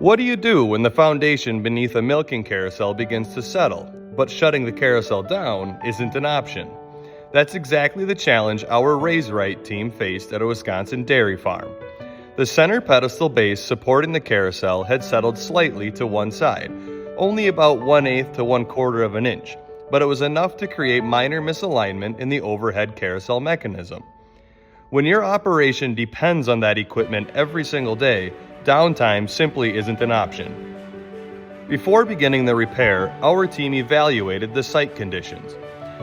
What do you do when the foundation beneath a milking carousel begins to settle, but shutting the carousel down isn't an option? That's exactly the challenge our RaiseRite team faced at a Wisconsin dairy farm. The center pedestal base supporting the carousel had settled slightly to one side, only about 1/8 to 1/4 of an inch, but it was enough to create minor misalignment in the overhead carousel mechanism. When your operation depends on that equipment every single day, downtime simply isn't an option. Before beginning the repair, our team evaluated the site conditions.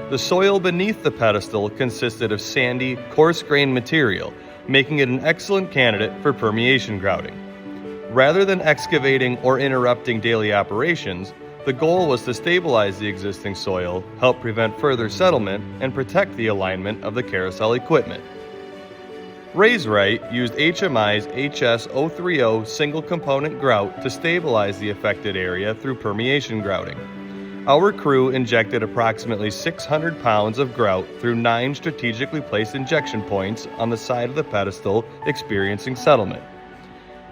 The soil beneath the pedestal consisted of sandy, coarse-grained material, making it an excellent candidate for permeation grouting. Rather than excavating or interrupting daily operations, the goal was to stabilize the existing soil, help prevent further settlement, and protect the alignment of the carousel equipment. RaiseRite used HMI's HS030 single-component grout to stabilize the affected area through permeation grouting. Our crew injected approximately 600 pounds of grout through 9 strategically placed injection points on the side of the pedestal experiencing settlement.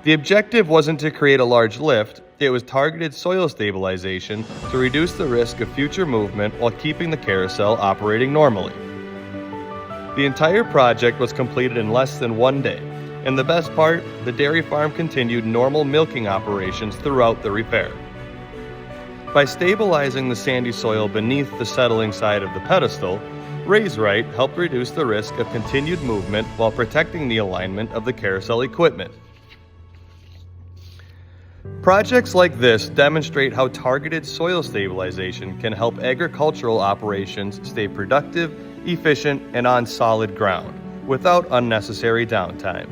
The objective wasn't to create a large lift, it was targeted soil stabilization to reduce the risk of future movement while keeping the carousel operating normally. The entire project was completed in less than 1 day, and the best part, the dairy farm continued normal milking operations throughout the repair. By stabilizing the sandy soil beneath the settling side of the pedestal, RaiseRite helped reduce the risk of continued movement while protecting the alignment of the carousel equipment. Projects like this demonstrate how targeted soil stabilization can help agricultural operations stay productive, efficient, and on solid ground, without unnecessary downtime.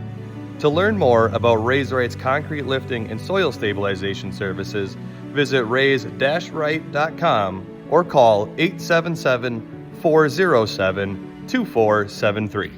To learn more about RaiseRite's concrete lifting and soil stabilization services, visit raise-rite.com or call 877-407-2473.